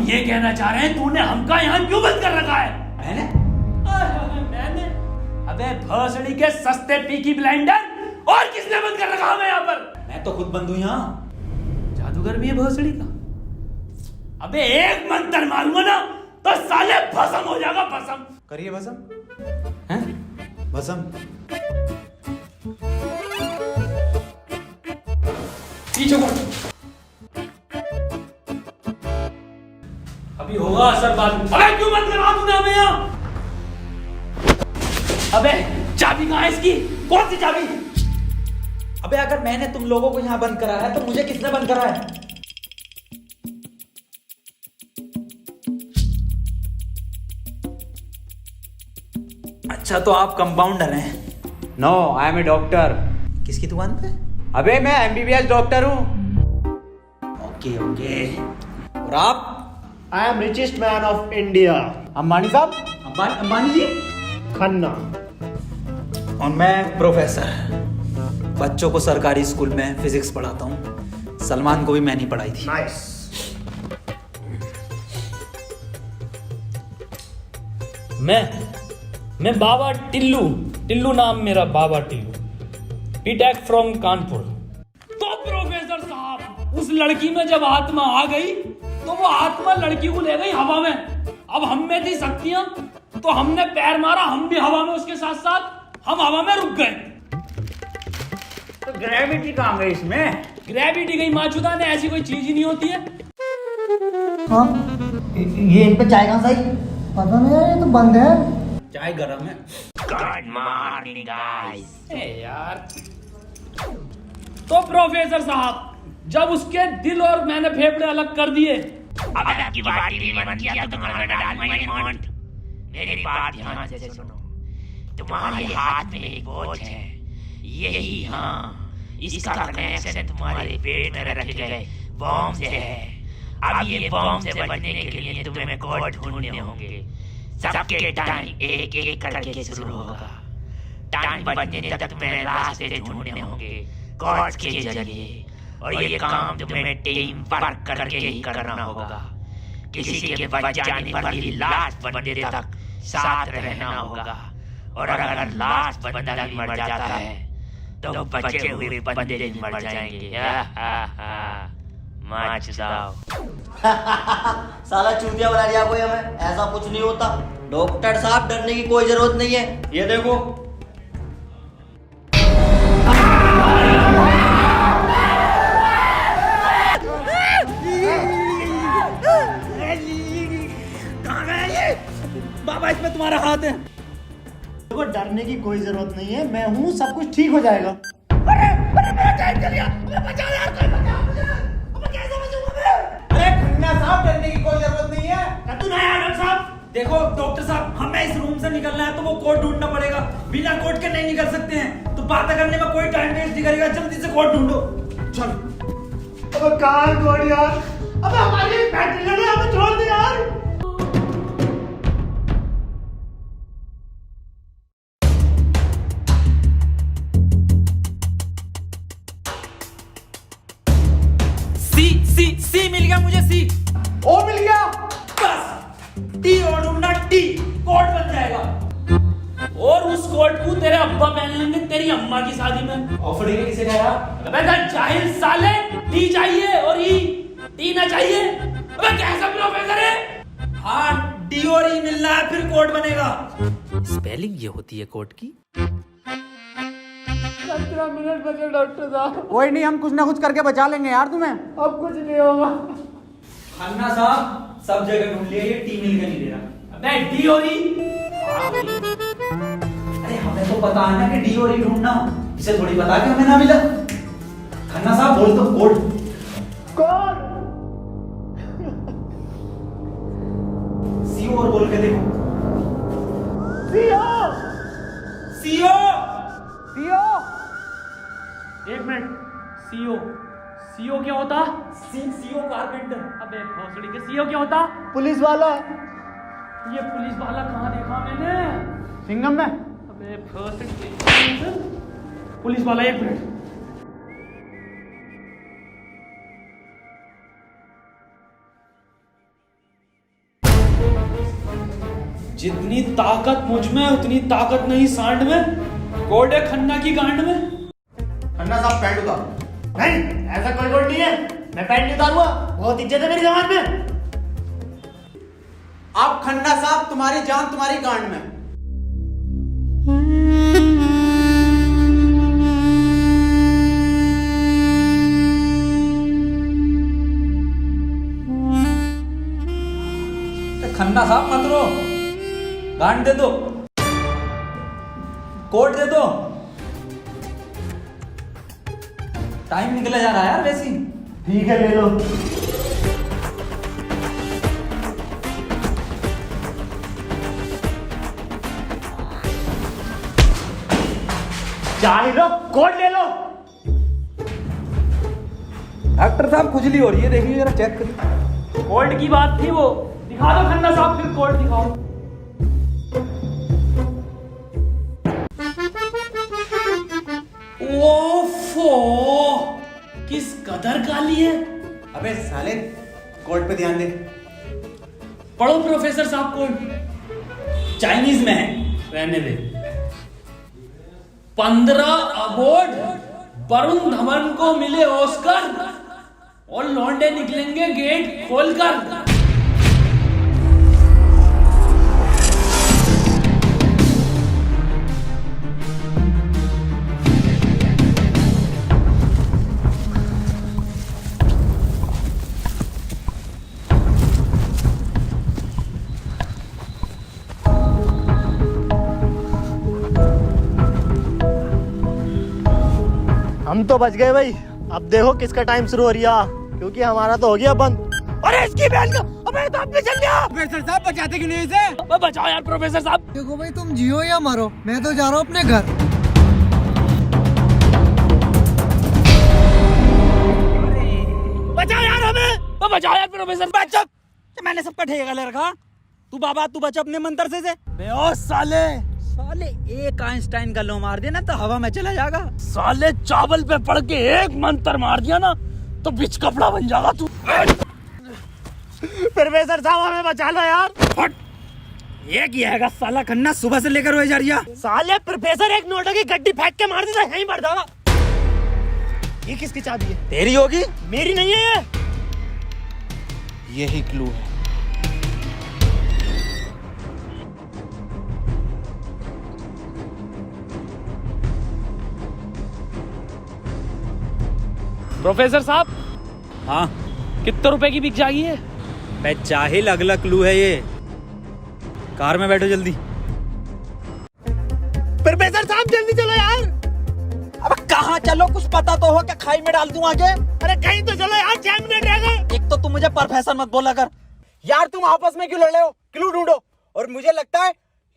ये कहना चाह रहे हैं तूने हमका यहाँ क्यों बंद कर रखा है? मैंने? अबे भोसड़ी के सस्ते पीकी ब्लेंडर, और किसने बंद कर रखा हमें यहाँ पर? मैं तो खुद बंद हूँ यहाँ। जादूगर भी है भोसड़ी का। अबे एक मंत्र मारूंगा ना तो साले भस्म हो जाएगा, भस्म। करिए भस्म। हैं? भस्म। पीछे को अभी होगा असर बाद में। अबे क्यों बंद करा तूने हमें यहाँ? अबे चाबी कहाँ है इसकी? कौन सी चाबी? अबे अगर मैंने तुम लोगों को यहाँ बंद करा है तो मुझे किसने बंद करा है? अच्छा तो आप कंपाउंडर हैं? No, I am a doctor. किसकी दुकान पे? अबे मैं एमबीबीएस डॉक्टर हूँ। Okay okay. और आप? I am richest man of India, Ambani sahab. Ambani जी? खन्ना। और मैं प्रोफेसर, बच्चों को सरकारी स्कूल में फिजिक्स पढ़ाता हूँ। सलमान को भी मैंने ही पढ़ाई थी। नाइस। मैं बाबा टिल्लू नाम मेरा, बाबा टिल्लू, बीटेक फ्रॉम कानपुर। तो प्रोफेसर साहब, उस लड़की में जब आत्मा आ गई तो वो आत्मा लड़की को ले गई हवा में। अब हम में थी शक्तियां तो हमने पैर मारा, हम भी हवा में उसके साथ साथ, हम हवा में रुक गए। तो ग्रेविटी कहाँ गई इसमें? ग्रेविटी गई माचुदा ने, ऐसी कोई चीज ही नहीं होती है। हाँ, ये इन पे चाय कहाँ से आई? पता नहीं यार, ये तो बंद है। चाय गरम है। Good morning guys. यार तो प्रोफेसर साहब, जब उसके दिल और मैंने फेफड़े अलग कर दिए, अब आपकी बारी भी मन किया तो तुम्हारा डाल माय मॉन्ट। मेरी बात ध्यान से सुनो। तुम्हारे हाथ में एक वॉच है, यही, हाँ, इसका कनेक्शन तुम्हारे पेट में रखे गए बॉम्ब से है। अब ये बॉम्ब से बचने के लिए तुम्हें कोड ढूंढने होंगे। सबके टाइम एक एक करके शुरू होगा। टाइम बचने तक तुम्हें रास्ते ढूंढने होंगे कोड के जरिए, और ये काम तुम्हें टीम वर्क करके ही करना होगा। किसी के बच जाने पर भी लास्ट बंदे तक साथ रहना होगा, और अगर लास्ट बंदा भी मर जाता है तो बचे हुए बंदे भी मर जाएंगे। साला चूतिया बना दिया कोई हमें, ऐसा कुछ नहीं होता। डॉक्टर साहब डरने की कोई जरूरत नहीं है, ये देखो। कहाँ गया ये? बाबा इसमें तुम्हारा हाथ है। देखो डरने की कोई जरूरत नहीं है, मैं हूँ, सब कुछ ठीक हो जाएगा। साहब डरने की कोई जरूरत नहीं है। तू नहीं आया डॉक्टर साहब? देखो डॉक्टर साहब, हमें इस रूम से निकलना है तो वो कोड ढूंढना पड़ेगा। बिना कोड के नहीं निकल सकते हैं। तो बात करने में कोई टाइम वेस्ट नहीं करेगा, जल्दी से कोड ढूंढो। चलो। अब कहाँ कोड यार? अब हमारी फैक्ट्री ने हमें छोड़ दे यार। सी मिल गया मुझे। सी ओ मिल गया। बस टी और ढूंढना, टी कोड बन जाएगा। और उस कोट को तेरे अब्बा पहन लेंगे तेरी अम्मा की शादी में। ऑफर डे किसे कहा? अबे जाहिल साले, टी चाहिए और ई, टी ना चाहिए। अबे कैसा प्रोफेसर है? हाँ, डी और ई मिलना है फिर कोड बनेगा। स्पेलिंग ये होती है कोड की। 15 मिनट बचे डॉक्टर साहब। कोई नहीं, हम कुछ ना कुछ करके बचा लेंगे यार तुम्हें। अब कुछ नहीं होगा। खन्ना साहब सब जगह ढूंढ लिया, ये टी मिल के नहीं दे रहा। अबे डी और ई? अरे हमें तो पता है ना कि डी और ई ढूंढना, इसे थोड़ी पता कि हमें ना मिला। खन्ना साहब बोल दो कोड। कोड सीओ और बोल के देखो। सीओ। सीओ। सीओ। एक मिनट, सीओ, सीओ क्या होता? CO carpenter. अबे भोसड़ी के सीओ क्या होता? पुलिस वाला। ये पुलिस वाला कहाँ देखा मैंने? सिंघम में। अबे भोसड़ी के पुलिस वाला, एक मिनट। जितनी ताकत मुझ में उतनी ताकत नहीं सांड में। कोड है खन्ना की गांड में। खन्ना साहब पैंट उतारो। नहीं, ऐसा कोई कोड नहीं है। मैं पैंट नहीं उतारूंगा। बहुत इज्जत है मेरी जमात में। आप खन्ना साहब, तुम्हारी जान तुम्हारी गांड में। खन्ना साहब मत रो, गांड दे दो, कोट दे दो। टाइम निकला जा रहा है यार वैसे ही। ठीक है, ले लो। चाहे लो, कोड ले लो। डॉक्टर साहब खुजली हो रही है, देखिए जरा चेक करिए। कोड की बात थी वो। दिखा दो खन्ना साहब, फिर कोड दिखाओ। ओफो, किस कदर काली है। अबे साले, कोड पे ध्यान दे। पढ़ो प्रोफेसर साहब कोड। चाइनीज में है। रहने दे। 15 अवार्ड वरुण धवन को मिले ऑस्कर और लौंडे निकलेंगे गेट खोलकर। हम तो बच गए भाई। अब देखो किसका टाइम शुरू हो रहा, क्योंकि हमारा तो हो गया बंद। अरे इसकी बहन का, अबे तो अपने चल गया। प्रोफेसर साहब बचाते क्यों नहीं इसे? बचाओ यार प्रोफेसर साहब। देखो भाई, तुम जियो या मरो, मैं तो जा रहा हूँ अपने घर। बचाओ यार हमें। बचाओ यार प्रोफेसर। बचा, मैंने सबका ठेका ले रखा। तू बाबा तू बच अपने मंत्र से। ओ साले, साले एक आइंस्टाइन का लो मार देना तो हवा में चला जाएगा। साले चावल पे पड़ के एक मंत्र मार दिया ना तो बिच कपड़ा बन जाएगा तू। प्रोफेसर साहब हमें बचा लो यार। हट, ये किया है साला खन्ना सुबह से लेकर हुए जा रही है। साले प्रोफेसर एक नोटों की गड्डी फेंक के मार देता, यहीं मर जाएगा। ये किसकी चाबी है? तेरी होगी। मेरी नहीं है ये। यही क्लू है। प्रोफेसर साहब, हाँ कितने रुपए की बिक जाएगी ये? बे जाहिल, अगला क्लू है ये। कार में बैठो जल्दी। प्रोफेसर साहब जल्दी चलो यार। अब कहाँ चलो, कुछ पता तो हो, क्या खाई में डाल दूं आगे? अरे कहीं तो चलो यार, 6 मिनट रह गए। एक तो तुम मुझे प्रोफेसर मत बोला कर। यार तुम आपस में क्यों लड़ रहे हो? क्लू ढूंढो। और मुझे लगता है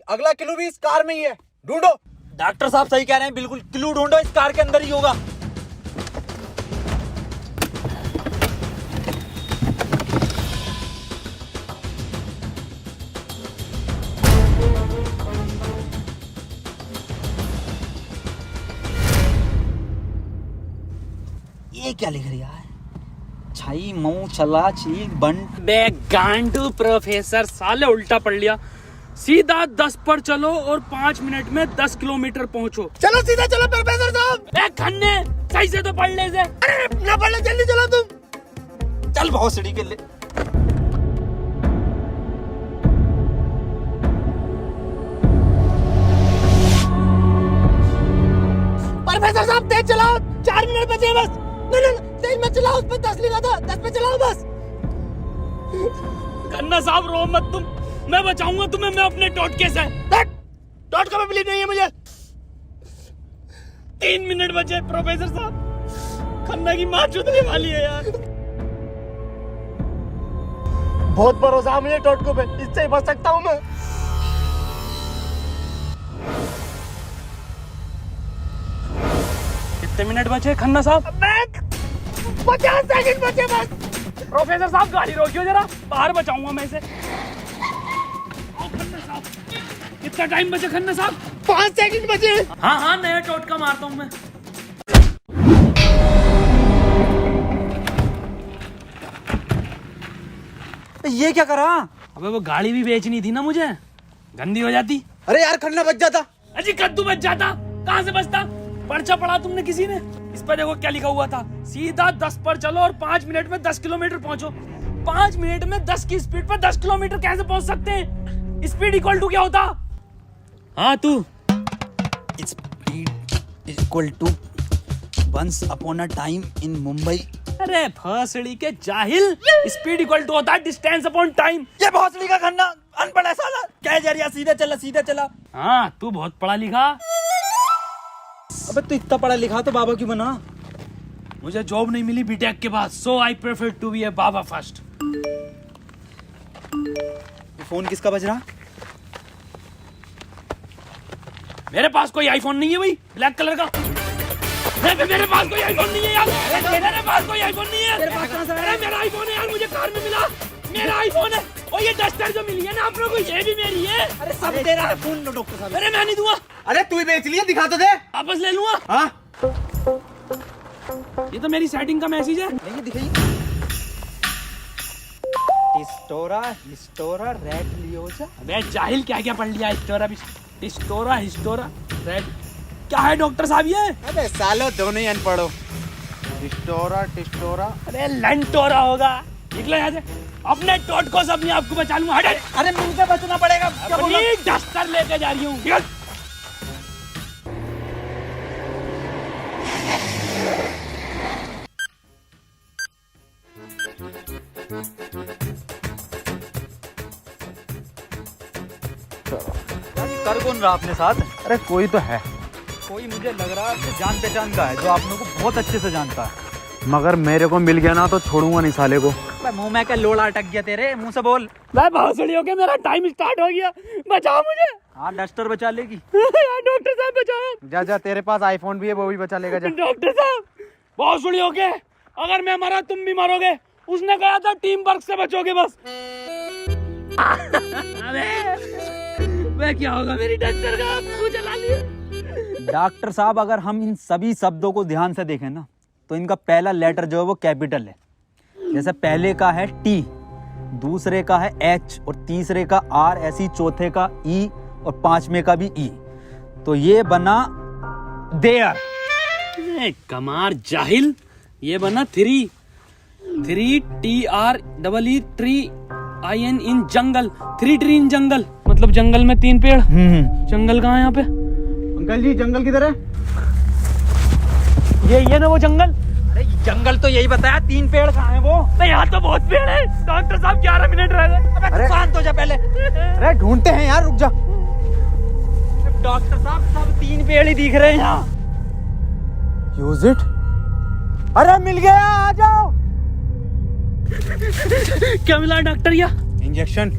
अगला क्लू भी इस कार में ही है। ढूंढो। डॉक्टर साहब सही कह रहे हैं, बिल्कुल क्लू ढूंढो, इस कार के अंदर ही होगा। ये क्या लिख रहा है? छाई मऊ चला चीक बंट। बे गांडू प्रोफेसर, साले उल्टा पढ़ लिया। सीधा 10 पर चलो और 5 मिनट में 10 किलोमीटर पहुंचो। चलो सीधा चलो प्रोफेसर साहब। ए खन्ने, सही से तो पढ़ ले से। अरे ना पढ़ लो, जल्दी चलो तुम। चल बहुत सीढ़ी के लिए। प्रोफेसर साहब तेज चलाओ, 4 मिनट बचे बस। नहीं तेज मत चलाओ, उस पर 10 लिखा था, 10 पे चलाओ बस। खन्ना साहब रो मत तुम, मैं बचाऊंगा तुम्हें, मैं अपने टोटके से। टोटका में बिलीव नहीं है मुझे। 3 मिनट बचे प्रोफेसर साहब। खन्ना की माँ चुदने वाली है यार। बहुत भरोसा है मुझे टोटको पे, इससे ही बच सकता हूँ मैं। कितने मिनट बचे खन्ना साहब? 50 सेकंड बचे बस। प्रोफेसर साहब गाड़ी रोकियो जरा, बाहर बचाऊंगा मैं इसे। खन्ना साहब, कितना टाइम बचे खन्ना साहब? 5 सेकंड बचे। हाँ हाँ, नया टोटका मारता हूँ मैं। ये क्या करा? अबे वो गाड़ी भी बेचनी थी ना मुझे, गंदी हो जाती। अरे यार खन्ना बच जाता। अजी कद्दू बच जाता, कहाँ से बचता? पर्चा पढ़ा तुमने किसी ने? इस पर देखो क्या लिखा हुआ था, सीधा 10 पर चलो और 5 मिनट में 10 किलोमीटर पहुंचो। 5 मिनट में 10 की स्पीड पर 10 किलोमीटर कैसे पहुंच सकते हैं? स्पीड इक्वल टू क्या होता? हाँ तू। Speed is equal to once upon a time in Mumbai। अरे भोसड़ी के जाहिल, स्पीड इक्वल टू होता है डिस्टेंस अपॉन टाइम। ये भोसड़ी का खन्ना अनपढ़ है साला। क्या जा रहा, सीधा चला सीधा चला। हाँ तू बहुत पढ़ा लिखा। अबे तू इतना पढ़ा लिखा तो बाबा क्यों बना? मुझे जॉब नहीं मिली बीटेक के बाद, so I prefer to be a बाबा फर्स्ट। ये फोन किसका बज रहा? मेरे पास कोई आईफोन नहीं है भाई, ब्लैक कलर का। मेरे पास कोई आईफोन नहीं है यार। मेरे पास कोई आईफोन नहीं है। अरे मेरा आईफोन है यार, मुझे कार में मिला। मेरा आईफोन है। और ये डस्टर जो मिली है ना आप लोगों को, ये भी मेरी है। अरे सब तेरा है। फोन लो डॉक्टर साहब। अरे मैं नहीं दूंगा, अरे तू ही बेच लिया, दिखा तो दे। वापस ले लूंगा। हाँ ये तो मेरी सेटिंग का मैसेज है। नहीं दिखाइए। हिस्टोरा रेड लियोजा। अबे जाहिल क्या क्या पढ़ लिया? हिस्टोरा रेड क्या है डॉक्टर साहब ये? अबे सालो दोनों ही अनपढ़ हो। टिस्टोरा। अरे लंटोरा होगा। निकलो यहाँ से, अपने टोटको से अपने आप को बचा लूंगा। हट। अरे मुंह से बचना पड़ेगा। क्या बोला? अपनी डस्टर लेके जा रही हूँ। निकल। कर कौन रहा अपने साथ? अरे कोई तो है, कोई मुझे लग रहा है आपसे जान पहचान का है, जो आप लोगों को बहुत अच्छे से जानता है। मगर मेरे को मिल गया ना तो छोड़ूंगा नहीं साले को। मुंह में क्या लोड़ा अटक गया तेरे? मुंह से बोल। मैं भोसड़ी हो गया, मेरा टाइम स्टार्ट हो गया। बचाओ मुझे। हाँ डस्टर बचा लेगी। यार डॉक्टर साहब बचाओ। जा तेरे पास आईफोन भी है, वो भी बचा लेगा। जा डॉक्टर साहब भोसड़ी हो गए, अगर मैं मरा तुम भी मरोगे। उसने कहा था टीम वर्क से बचोगे बस। मैं क्या होगा मेरी डस्टर का? आपको जला लिया। डॉक्टर साहब अगर हम इन सभी शब्दों को ध्यान से देखें ना, तो इनका पहला लेटर जो है वो कैपिटल है। जैसे पहले का है टी, दूसरे का है एच और तीसरे का आर, ऐसी चौथे का ई और पांचवें का भी ई। तो ये बना देयर। कमार जाहिल, ये बना three TREE tree IN in jungle. 3 tree in jungle, मतलब जंगल में 3 पेड़। जंगल कहाँ है यहाँ पे? अंकल जी जंगल किधर है? ये ना वो जंगल। अरे जंगल तो यही बताया, 3 पेड़ कहाँ है वो? नहीं यहाँ तो बहुत पेड़ है। डॉक्टर साहब 11 मिनट रह गए। अबे शांत हो जा पहले। अरे ढूंढते हैं यार, रुक जा। डॉक्टर साहब सब 3 पेड़ ही दिख रहे हैं यहाँ। Use it. अरे मिल गया, आ जाओ। क्या मिला डॉक्टर? या इंजेक्शन।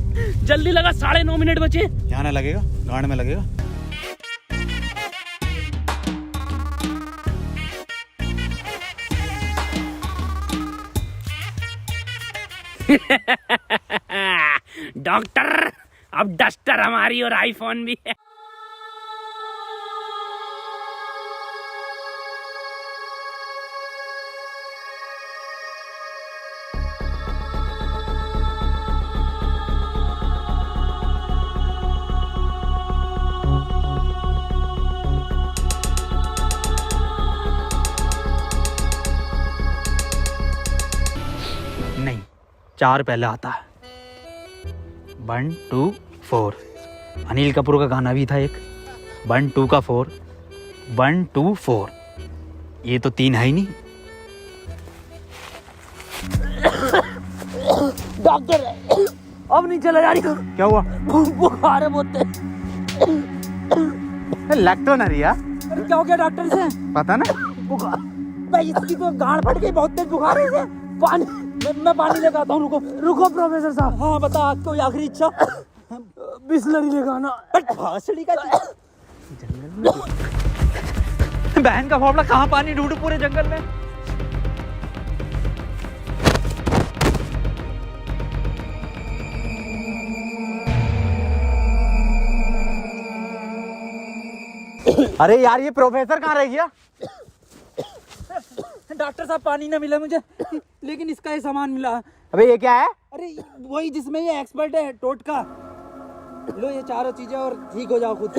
जल्दी लगा, 9.5 मिनट बचे। यहाँ ना लगेगा, गांड में लगेगा। डॉक्टर अब डस्टर हमारी और आईफोन भी है। नहीं, 4 पहले आता है। 1 2 4। अनिल कपूर का गाना भी था एक। 1 2 का 4, 1 2 4। ये तो 3 है ही नहीं। डॉक्टर अब नहीं चला जा रही। क्या हुआ? बुखार है बहुत। लग तो ना रही यार। अरे क्या हो गया डॉक्टर से? पता ना। बुखार भाई, इसकी तो गांड फट गई, बहुत तेज बुखार है इसे। पानी, मैं पानी लेकर आता हूँ। रुको प्रोफेसर साहब। हाँ बता, कोई आखिरी इच्छा? बिस्लरी लेकर आना। भासड़ी का बहन का फावड़ा, कहाँ पानी ढूंढूं पूरे जंगल में? अरे यार ये प्रोफेसर कहाँ रह गया? डॉक्टर साहब पानी ना मिला मुझे, लेकिन इसका ये सामान मिला। अबे ये क्या है? अरे वही जिसमें ये एक्सपर्ट है, टोटका। लो ये चारों चीजें और ठीक हो जाओ खुद।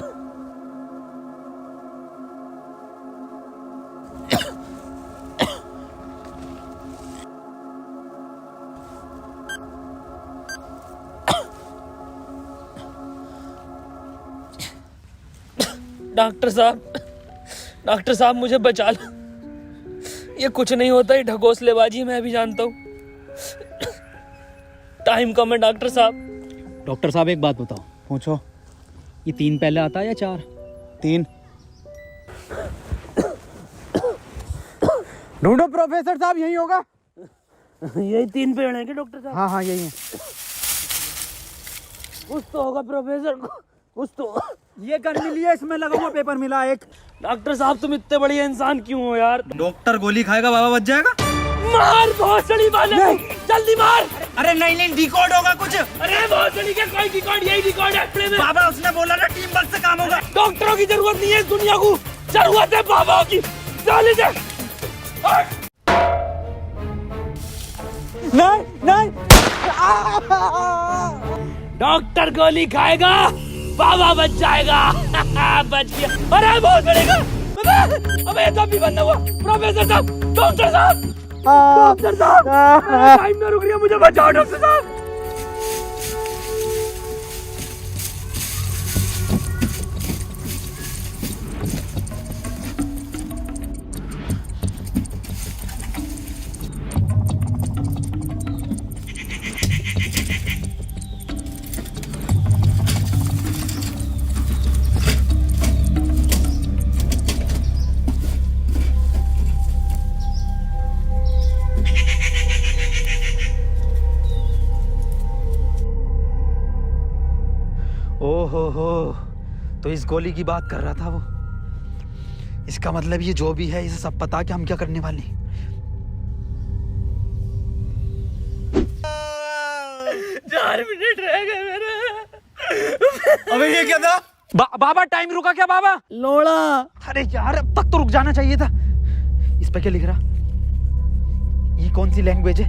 डॉक्टर साहब मुझे बचा लो। ये कुछ नहीं होता, ये ढकोसलेबाजी मैं भी जानता हूँ। टाइम कम है डॉक्टर साहब। डॉक्टर साहब एक बात बताओ, पूछो, ये 3 पहले आता है या 4? 3। ढूंढो प्रोफेसर साहब, यही होगा। यही 3 पेड़ हैं क्या डॉक्टर साहब? हाँ हाँ यही है। कुछ तो होगा प्रोफेसर, कुछ तो। ये गन मिली है, इसमें लगा हुआ पेपर मिला एक। डॉक्टर साहब तुम इतने बढ़िया इंसान क्यों हो यार? डॉक्टर गोली खाएगा, बाबा बच जाएगा। मार भोसड़ी वाले, जल्दी मार। अरे नहीं डिकोड होगा कुछ। अरे भोसड़ी के कोई डिकोड, यही डिकोड है प्ले में। बाबा उसने बोला ना टीम वर्क से काम होगा। डॉक्टरों की जरूरत नहीं है इस दुनिया को, जरूरत है बाबा की। चले जा। नहीं डॉक्टर गोली खाएगा, बाबा बच जाएगा। बच गया। अरे बहुत बड़ेगा। अबे तो भी बंद हुआ। प्रोफेसर साहब, डॉक्टर साहब, डॉक्टर साहब, टाइम ना रुक रही है, मुझे बचाओ डॉक्टर साहब। ओहो, तो इस गोली की बात कर रहा था वो। इसका मतलब ये जो भी है, इसे सब पता कि हम क्या करने वाले हैं। 4 मिनट रह गए मेरे। अबे ये क्या था? बाबा टाइम रुका क्या बाबा? लोड़ा। अरे यार अब तक तो रुक जाना चाहिए था। इस पे क्या लिख रहा? ये कौन सी लैंग्वेज है?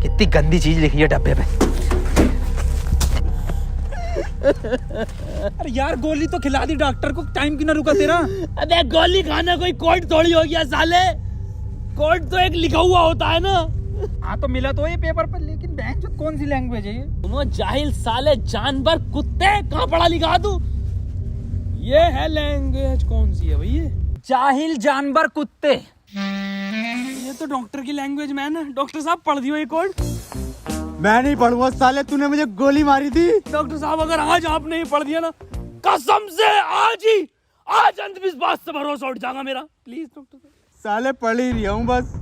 कितनी गंदी चीज लिखी है डब्बे पे। अरे यार गोली तो खिला दी डॉक्टर को, टाइम क्यों ना रुका तेरा? अबे गोली खाना कोई कोड थोड़ी हो गया साले। कोड तो एक लिखा हुआ होता है ना। हाँ तो मिला तो ये पेपर पर, लेकिन बैंक जो कौन सी लैंग्वेज है ये? तुम जाहिल साले, जानवर कुत्ते, कहाँ पढ़ा लिखा तू? ये है लैंग्वेज, कौन सी है भाई ये? जाहिल जानवर कुत्ते। ये तो डॉक्टर की लैंग्वेज मैन है। डॉक्टर साहब पढ़ दियो ये कोड। मैं नहीं पढ़ूंगा साले, तूने मुझे गोली मारी थी। डॉक्टर साहब अगर आज आप नहीं पढ़ दिया ना, कसम से आज अंधविश्वास से भरोसा उठ जाएगा मेरा। प्लीज डॉक्टर साहब। साले पढ़ ही रहा हूँ बस।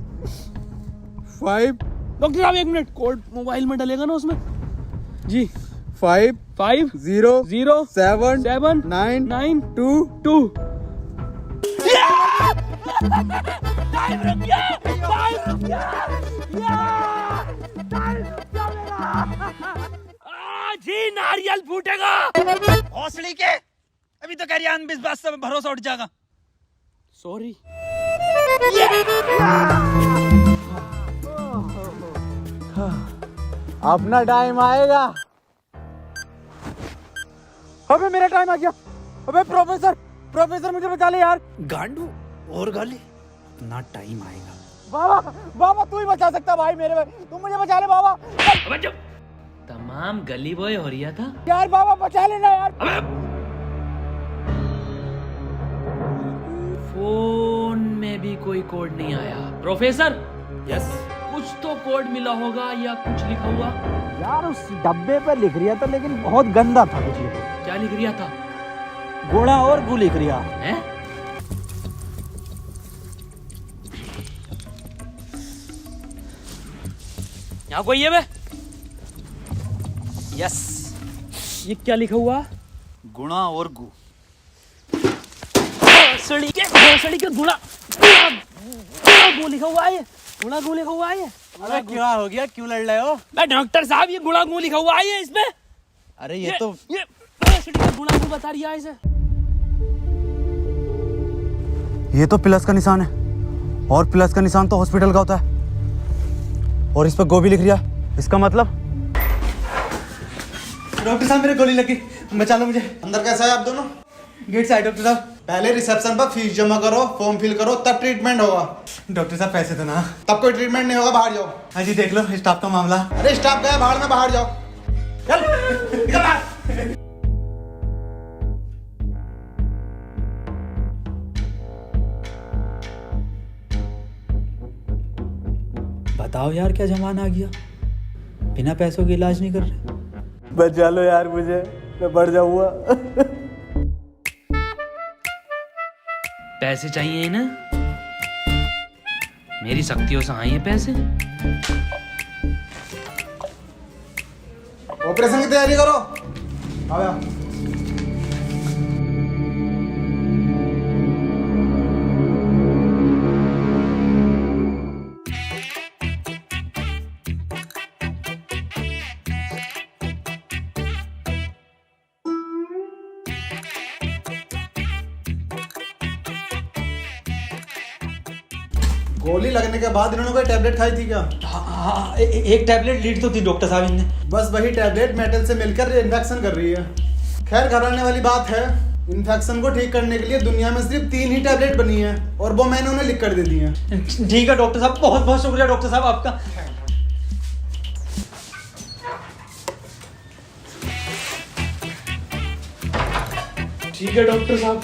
5 डॉक्टर साहब 1 मिनट, कोड मोबाइल में डलेगा ना उसमें? जी 5 5 0 0 7 7 9 9 2 2। टाइम रुक गया, टाइम रुक गया, टाइम रुक गया मेरा। आज ही नारियल फूटेगा। हौसली के, अभी तो कह रही अंधविश्वास से भरोसा उठ जाएगा। सॉरी। अपना टाइम आएगा। अबे मेरा टाइम आ गया। अबे प्रोफेसर मुझे बचा ले यार। गांडू और गाली, ना टाइम आएगा। बाबा तू ही बचा सकता भाई मेरे भाई, तुम मुझे बचा ले बाबा। अबे जब तमाम गली बॉय हो रहा था यार बाबा बचा लेना यार। फोन में भी कोई कोड नहीं आया। प्रोफेसर, यस, कुछ तो कोड मिला होगा या कुछ लिखा हुआ? यार उस डब्बे पे लिख रिया था, लेकिन बहुत गंदा था कुछ लिखा। क्या लिख रिया था? गोड़ा और गु लिख रिया है। यहाँ कोई है बे? यस, ये क्या लिखा हुआ? गुणा और गु। भोसड़ी के गुणा गु लिखा हुआ है। गुणा गु लिखा हुआ है। अरे क्या हो गया, क्यों लड़ रहे हो? मैं डॉक्टर साहब, ये गुणा गु लिखा हुआ है इसमें। अरे ये तो भोसड़ी का गुणा गु बता रही है इसे। ये तो प्लस का निशान है, और प्लस का निशान तो हॉस्पिटल का होता है, और इस पर गो भी लिख रिया। इसका मतलब? डॉक्टर साहब मेरे गोली लगी, बचा लो मुझे। अंदर कैसा है आप दोनों? गेट से आए डॉक्टर साहब। पहले रिसेप्शन पर फीस जमा करो, फॉर्म फिल करो, तब ट्रीटमेंट होगा। डॉक्टर साहब पैसे तो ना। तब कोई ट्रीटमेंट नहीं होगा, बाहर जाओ। हाँ जी देख लो स्टाफ का मामला। अरे स्टाफ गया बाहर में, बाहर जाओ। चल निकल बाहर। बताओ यार क्या जमाना आ गया, बिना पैसों के इलाज नहीं कर रहे। बचा लो यार मुझे, मैं बढ़ जाऊंगा। पैसे चाहिए ना, मेरी शक्तियों से आए हैं पैसे। ऑपरेशन की तैयारी करो। आओ यार। गोली लगने के बाद इन्होंने कोई टैबलेट खाई थी क्या? हाँ, एक टैबलेट लीड तो थी डॉक्टर साहब इनने। बस वही टैबलेट मेटल से मिलकर इन्फेक्शन कर रही है। खैर घबराने वाली बात है, इन्फेक्शन को ठीक करने के लिए दुनिया में सिर्फ 3 ही टैबलेट बनी है और वो मैंने उन्हें लिख कर दे दी है। ठीक है डॉक्टर साहब, बहुत बहुत शुक्रिया डॉक्टर साहब आपका। ठीक है डॉक्टर साहब।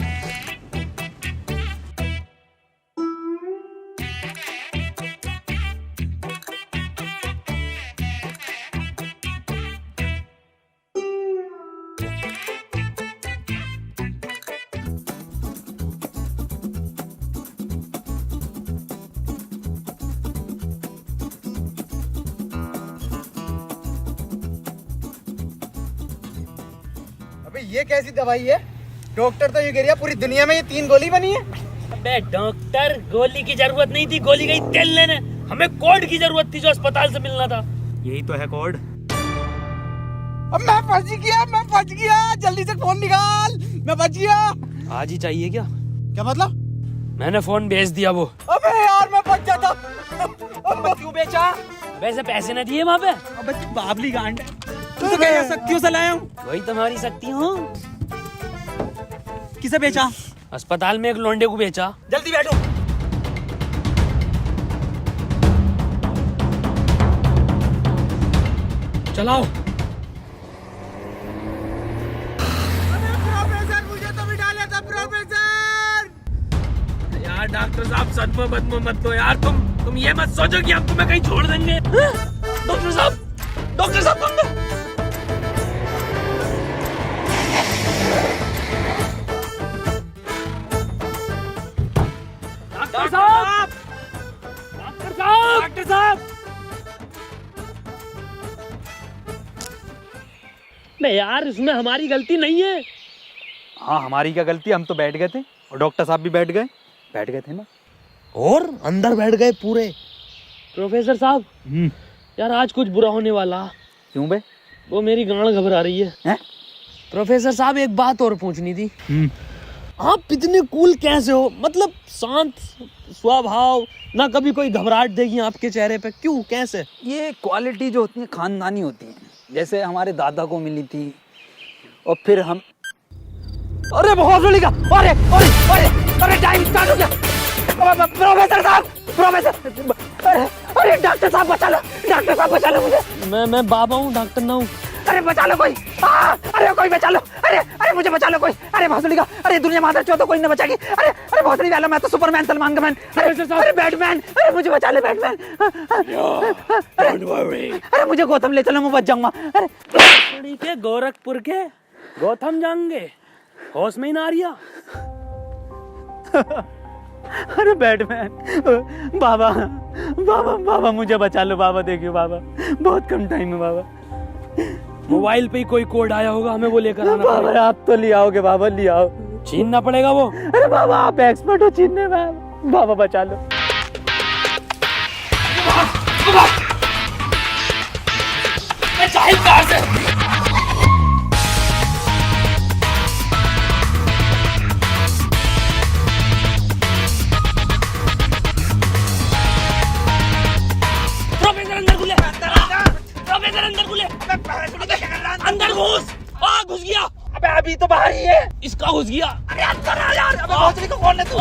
अबे ये कैसी दवाई है? डॉक्टर तो ये कह रहा है पूरी दुनिया में ये 3 गोली बनी है। अबे डॉक्टर, गोली की जरूरत नहीं थी, गोली गई तेल लेने। हमें कोड की जरूरत थी जो अस्पताल से मिलना था। यही तो है कोड। अब मैं फंस गया, जल्दी से फोन निकाल, मैं बच गया। आज ही चाहिए क्या? क्या मतलब? मैंने फोन भेज दिया वो। अबे यार मैं बच जाता। क्यों बेचा? वैसे पैसे न दिए वहाँ पे। अबे तू बाबली गांड है, तू तो कह शक्तियों से लाया हूँ। वही तुम्हारी शक्ति हूँ। किसे बेचा? अस्पताल में एक लोंडे को बेचा। जल्दी बैठो। चलाओ। प्रोफेसर मुझे तो भी डाला था प्रोफेसर। यार डॉक्टर साहब सदमे बदमे मत दो यार, तुम ये मत सोचो कि हम तुम्हें कहीं छोड़ देंगे। डॉक्टर साहब तुम डॉक्टर साहब नहीं यार, इसमें हमारी गलती नहीं है। हाँ हमारी क्या गलती, हम तो बैठ गए थे और डॉक्टर साहब भी बैठ गए थे ना। और अंदर बैठ गए पूरे। प्रोफेसर साहब, यार आज कुछ बुरा होने वाला। क्यों बे? वो मेरी गांड घबरा रही है। हैं? प्रोफेसर साहब एक बात और पूछनी थी। आप इतने कूल कैसे हो? मतलब शांत स्वभाव, ना कभी कोई घबराहट देगी आपके चेहरे पे, क्यों कैसे? ये क्वालिटी जो होती है खानदानी होती है, जैसे हमारे दादा को मिली थी और फिर हम। अरे बहुत बड़ी का, अरे अरे अरे अरे टाइम स्टार्ट हो गया। प्रोफेसर साहब, अरे डॉक्टर साहब बचा लो मुझे। मैं बाबा हूँ, डॉक्टर ना हूँ। अरे बचा लो कोई, अरे कोई बचा लो, अरे मुझे बचा लो कोई। अरे भोसड़ी का, अरे दुनिया माता चो तो कोई न बचाएगी। अरे भोसड़ी वाला, मैं तो सुपरमैन सलमान का मैन। अरे बैटमैन, अरे मुझे बचा ले बैटमैन। अरे मुझे गौतम ले चलो, मैं बच जाऊंगा। अरे के गोरखपुर के गौतम जाएंगे, होश में ही ना आ रिया। अरे बैटमैन, बाबा मुझे बचा लो बाबा, देखियो बाबा बहुत कम टाइम है बाबा। मोबाइल पे ही कोई कोड आया होगा, हमें वो लेकर आना बाबा पड़ेगा। आप तो ले आओगे बाबा, ले आओ। छीनना पड़ेगा वो। अरे बाबा आप एक्सपर्ट हो छीनने में, बाबा बचा लो। प्रोफेसर अंदर खुले। कहाँ घुस गया? अरे अंदर आ यार, अबे भोसड़ी को कौन है तू?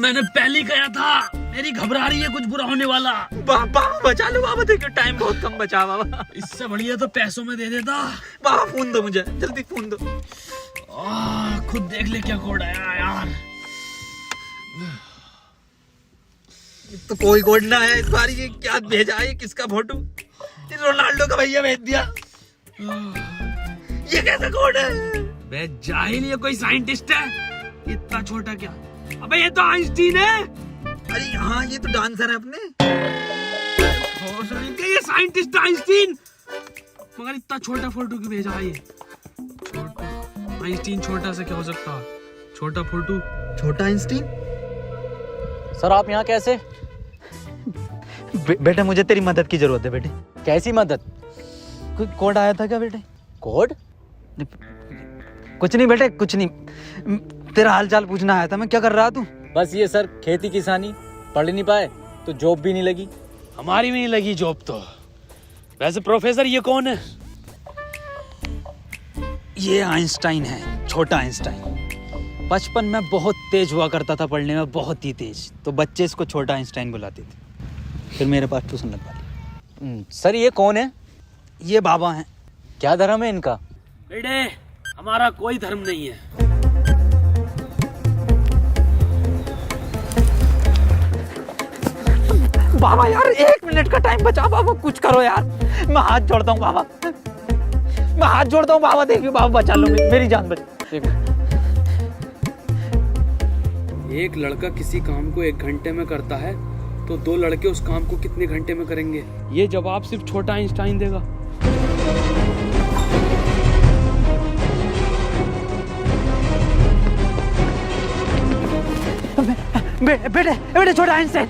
मैंने पहले कहा था, मेरी घबरा रही है, कुछ बुरा होने वाला। बाबा बचा लो बाबा, देखो टाइम बहुत कम बचा बाबा। इससे बढ़िया तो पैसों में दे देता। बाबा फोन दो मुझे, जल्दी फोन दो। खुद देख ले क्या कोड आया यार। तो कोई कोड ना है इस बार, ये क्या भेजा है, किसका फोटो? रोनाल्डो का भैया भेज दिया। ये कैसा कोड है? बे जाहिल, ये कोई साइंटिस्ट है? इतना छोटा क्या? अबे ये तो आइंस्टीन है। अरे हाँ, ये तो डांसर है अपने। ये साइंटिस्ट आइंस्टीन, मगर इतना छोटा फोटो क्यों भेजा है? ये छोटा आइंस्टीन, छोटा से क्या हो सकता है? छोटा फोटो, छोटा आइंस्टीन। सर आप यहाँ कैसे? बेटे मुझे तेरी मदद की जरूरत है बेटे। कैसी मदद? कोई कोड आया था क्या बेटे? कोड? कुछ नहीं बेटे, कुछ नहीं। तेरा हाल चाल पूछना आया था मैं। क्या कर रहा तू? बस ये सर, खेती किसानी, पढ़ नहीं पाए तो जॉब भी नहीं लगी। हमारी भी नहीं लगी जॉब तो। वैसे प्रोफेसर ये कौन है? ये आइंस्टाइन है, छोटा आइंस्टाइन। बचपन में बहुत तेज हुआ करता था पढ़ने में, बहुत ही तेज, तो बच्चे इसको छोटा आइंस्टाइन बुलाते थे। फिर मेरे पास ट्यूशन लगवा ली। सर ये कौन है? ये बाबा हैं। क्या धर्म है इनका? बेटे हमारा कोई धर्म नहीं है। बाबा यार 1 मिनट का टाइम बचा बाबा, कुछ करो यार। मैं हाथ जोड़ता हूँ बाबा, मैं हाथ जोड़ता हूँ बाबा। देखिए बाबा बचा लो, मेरी जान बचा। एक लड़का किसी काम को 1 घंटे में करता है तो 2 लड़के उस काम को कितने घंटे में करेंगे? ये जवाब सिर्फ छोटा आइंस्टाइन देगा। बेटे छोटा आइंस्टाइन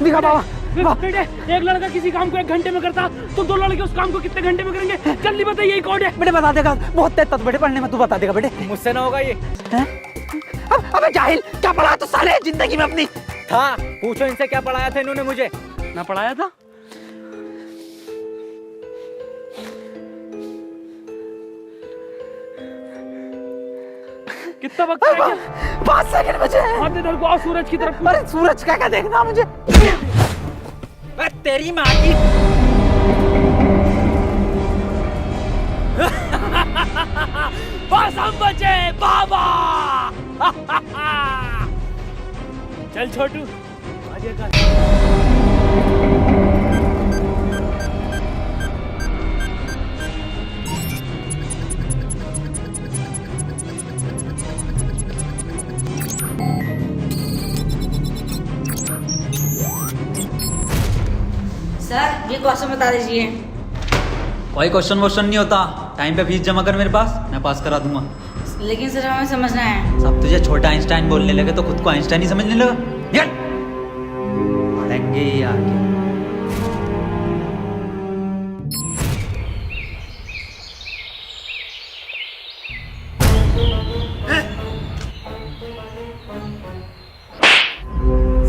दिखा बाबा। बेटे एक लड़का किसी काम को 1 घंटे में करता तो 2 लड़के उस काम को कितने घंटे में करेंगे? जल्दी बताइए, यही कोड है। बेटे बता देगा, बहुत तेज था बेटे पढ़ने में, तू बता देगा बेटे। मुझसे ना होगा ये। अबे जाहिल, क्या पढ़ा तू साले जिंदगी में अपनी? था, पूछो इनसे क्या पढ़ाया था इन्होंने मुझे। ना पढ़ाया था? कितना वक्त है? 5 सेकंड बचे हैं। हाथ इधर को आओ, सूरज की तरफ। अरे सूरज क्या देखना मुझे? तेरी माँ की। बस हम बचे बाबा। चल छोटू आगे कर। सर ये क्वेश्चन बता दीजिए। कोई क्वेश्चन वोश्चन नहीं होता, टाइम पे फीस जमा कर मेरे पास, मैं पास करा दूंगा। लेकिन सर हमें समझना है। सब तुझे छोटा आइंस्टाइन बोलने लगे तो खुद को आइंस्टाइन ही समझने लगा। निकल पढ़ेंगे ही आगे।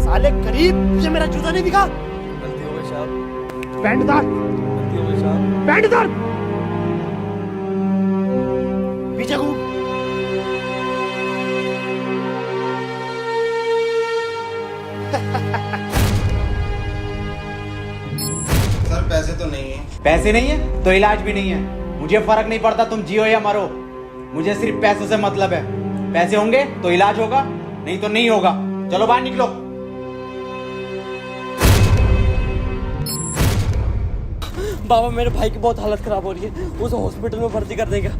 साले गरीब, तुझे मेरा जूता नहीं दिखा? गलती हो गई साहब। पैंट उतार। गलती हो गई साहब। पैंट उतार। पीछे घूम। सर पैसे तो नहीं है। पैसे नहीं है तो इलाज भी नहीं है। मुझे फर्क नहीं पड़ता तुम जियो या मरो, मुझे सिर्फ पैसों से मतलब है। पैसे होंगे तो इलाज होगा, नहीं तो नहीं होगा। चलो बाहर निकलो। बाबा मेरे भाई की बहुत हालत खराब हो रही है, उसे हॉस्पिटल में भर्ती कर देगा।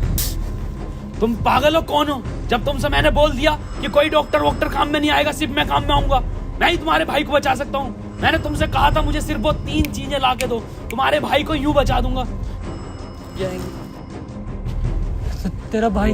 तुम पागल हो? कौन हो? जब तुमसे मैंने बोल दिया कि कोई डॉक्टर वॉक्टर काम में नहीं आएगा, सिर्फ मैं काम में आऊंगा। मैं ही तुम्हारे भाई को बचा सकता हूँ। मैंने तुमसे कहा था मुझे सिर्फ वो 3 चीजें ला के दो, तुम्हारे भाई को यूं बचा दूंगा। तेरा भाई